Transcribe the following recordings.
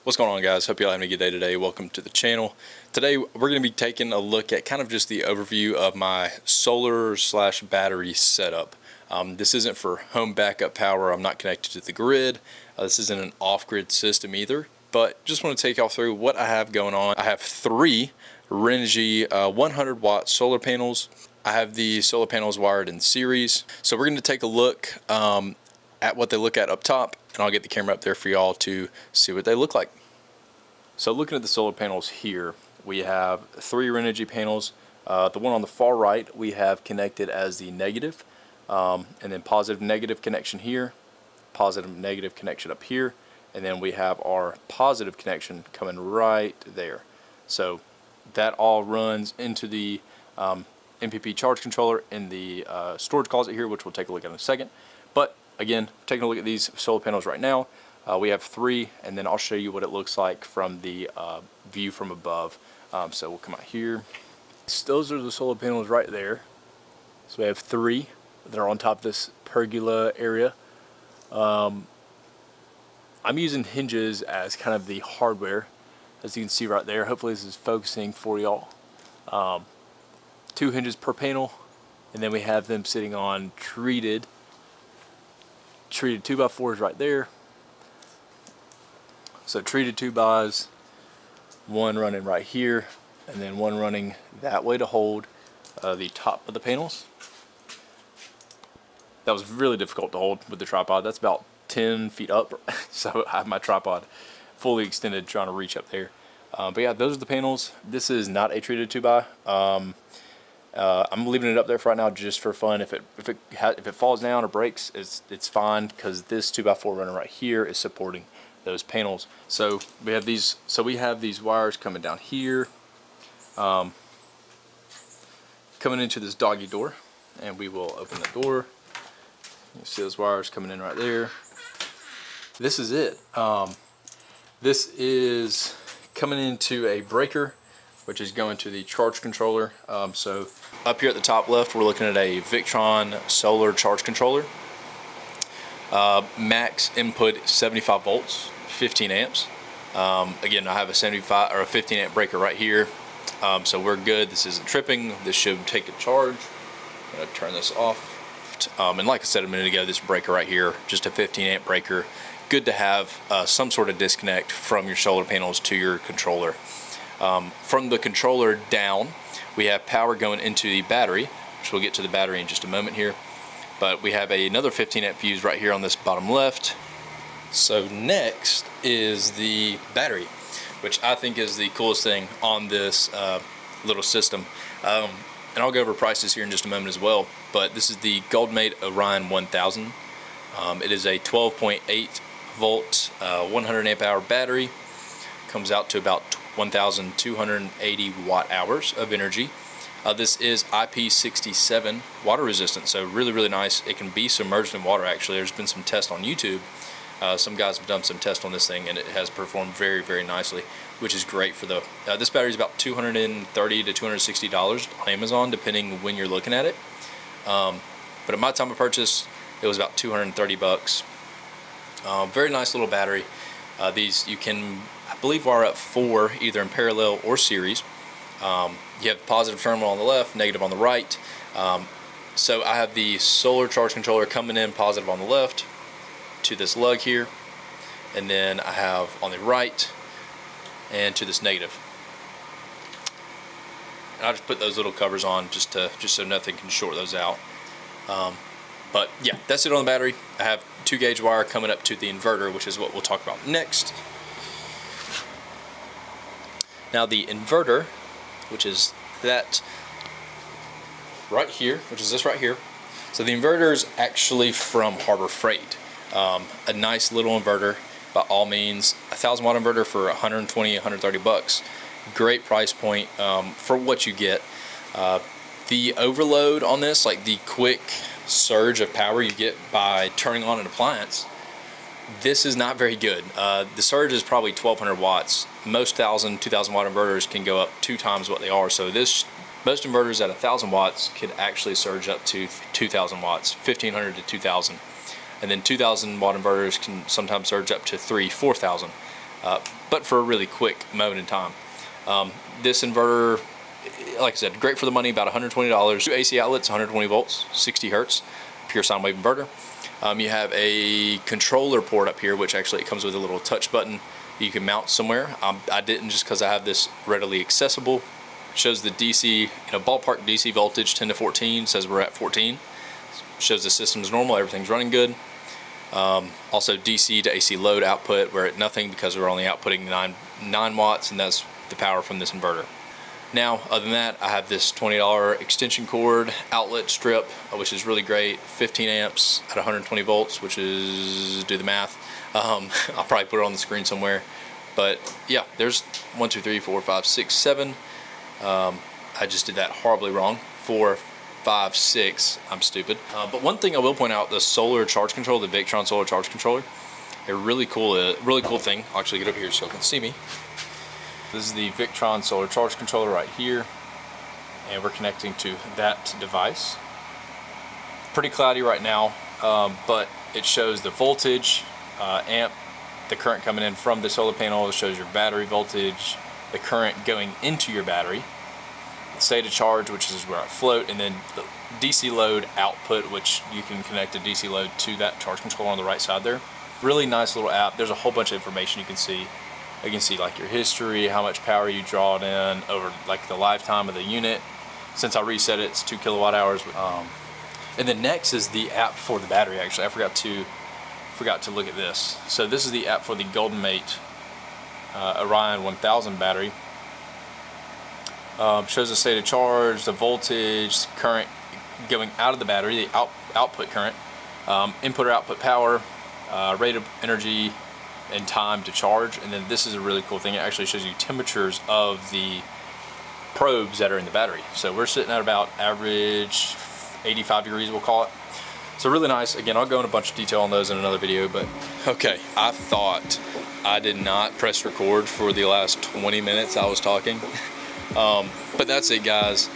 What's going on, guys? Hope y'all having a good day today. Welcome to the channel. Today we're going to be taking a look at kind of just the overview of my solar / battery setup. This isn't for home backup power. I'm not connected to the grid. This isn't an off-grid system either, but just want to take y'all through what I have going on. I have 3 Rengy 100 watt solar panels. I have the solar panels wired in series. So we're going to take a look at what they look at up top, and I'll get the camera up there for y'all to see what they look like. So looking at the solar panels here, we have 3 Rengy panels. The one on the far right we have connected as the negative, and then positive negative connection here, positive negative connection up here, and then we have our positive connection coming right there. So that all runs into the MPP charge controller in the storage closet here, which we'll take a look at in a second. But again, taking a look at these solar panels right now, we have 3, and then I'll show you what it looks like from the view from above. So we'll come out here. Those are the solar panels right there. So we have 3 that are on top of this pergola area. I'm using Hinges as kind of the hardware, as you can see right there. Hopefully this is focusing for y'all. 2 hinges per panel, and then we have them sitting on treated 2x4s right there. So treated 2x, one running right here, and then one running that way to hold the top of the panels. That was really difficult to hold with the tripod. That's about 10 feet up, so I have my tripod fully extended trying to reach up there. But yeah, those are the panels. This is not a treated 2x. I'm leaving it up there for right now just for fun. If it falls down or breaks, it's fine, because this 2x4 runner right here is supporting those panels. So we have these. So we have these wires coming down here, coming into this doggy door, and we will open the door. You see those wires coming in right there. This is it. This is coming into a breaker, which is going to the charge controller. So up here at the top left, we're looking at a Victron solar charge controller. Max input 75 volts, 15 amps. Again, I have a 75 or a 15 amp breaker right here. So we're good. This isn't tripping. This should take a charge. I'm gonna turn this off. And like I said a minute ago, this breaker right here, just a 15 amp breaker. Good to have some sort of disconnect from your solar panels to your controller. From the controller down, we have power going into the battery, which we'll get to the battery in just a moment here. But we have another 15 amp fuse right here on this bottom left. So next is the battery, which I think is the coolest thing on this little system. And I'll go over prices here in just a moment as well. But this is the Goldmate Orion 1000. It is a 12.8 volt, 100 amp hour battery. Comes out to about 1,280 watt hours of energy. This is IP67 water resistant, so really nice. It can be submerged in water. Actually, there's been some tests on YouTube. Some guys have done some tests on this thing, and it has performed very nicely, which is great for the. This battery is about $230 to $260 on Amazon, depending when you're looking at it. But at my time of purchase, it was about 230 bucks. Very nice little battery. These you can, I believe, wire up 4 either in parallel or series. You have the positive terminal on the left, negative on the right. So I have the solar charge controller coming in positive on the left to this lug here, and then I have on the right and to this negative. And I just put those little covers on just so nothing can short those out. But yeah, that's it on the battery. I have 2 gauge wire coming up to the inverter, which is what we'll talk about next. Now the inverter, which is that right here, which is this right here. So the inverter is actually from Harbor Freight. A nice little inverter, by all means. 1,000 watt inverter for 120, 130 bucks. Great price point for what you get. The overload on this, like the quick surge of power you get by turning on an appliance, this is not very good. The surge is probably 1,200 watts. Most 1,000, 2,000 watt inverters can go up 2 times what they are. So most inverters at 1,000 watts could actually surge up to 2,000 watts, 1,500 to 2,000. And then 2,000 watt inverters can sometimes surge up to 3,000, 4,000. but for a really quick moment in time. This inverter, like I said, great for the money, about $120. 2 AC outlets, 120 volts, 60 hertz, pure sine wave inverter. You have a controller port up here, which actually it comes with a little touch button you can mount somewhere. I didn't, just because I have this readily accessible. It shows the DC, ballpark DC voltage 10 to 14, says we're at 14. Shows the system's normal, everything's running good. Also DC to AC load output, we're at nothing because we're only outputting 9 watts, and that's the power from this inverter. Now, other than that, I have this $20 extension cord outlet strip, which is really great. 15 amps at 120 volts, which is, do the math. I'll probably put it on the screen somewhere. But yeah, there's 1, 2, 3, 4, 5, 6, 7. I just did that horribly wrong. 4, 5, 6. I'm stupid. But one thing I will point out, the solar charge controller, the Victron solar charge controller, a really cool thing. I'll actually get up here so you can see me. This is the Victron solar charge controller right here, and we're connecting to that device. Pretty cloudy right now, but it shows the voltage, amp, the current coming in from the solar panel. It shows your battery voltage, the current going into your battery, the state of charge, which is where I float, and then the DC load output, which you can connect a DC load to that charge controller on the right side there. Really nice little app. There's a whole bunch of information you can see. You can see like your history, how much power you draw it in over like the lifetime of the unit. Since I reset it, it's 2 kilowatt hours. And then next is the app for the battery. Actually, I forgot to look at this. So this is the app for the Golden Mate Orion 1000 battery. Shows the state of charge, the voltage, current going out of the battery, the output current, input or output power, rate of energy, and time to charge. And then this is a really cool thing. It actually shows you temperatures of the probes that are in the battery. So we're sitting at about average 85 degrees, we'll call it. So really nice. Again, I'll go in a bunch of detail on those in another video, but okay, I thought I did not press record for the last 20 minutes I was talking. But that's it, guys.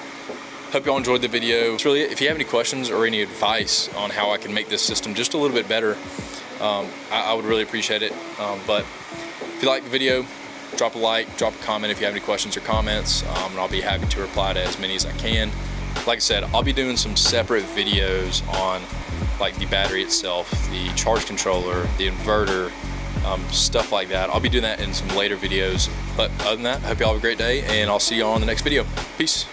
Hope y'all enjoyed the video. It's really, if you have any questions or any advice on how I can make this system just a little bit better, I would really appreciate it. But if you like the video, drop a like, drop a comment if you have any questions or comments, and I'll be happy to reply to as many as I can. Like I said, I'll be doing some separate videos on like the battery itself, the charge controller, the inverter, stuff like that. I'll be doing that in some later videos. But other than that, I hope y'all have a great day, and I'll see y'all on the next video. Peace.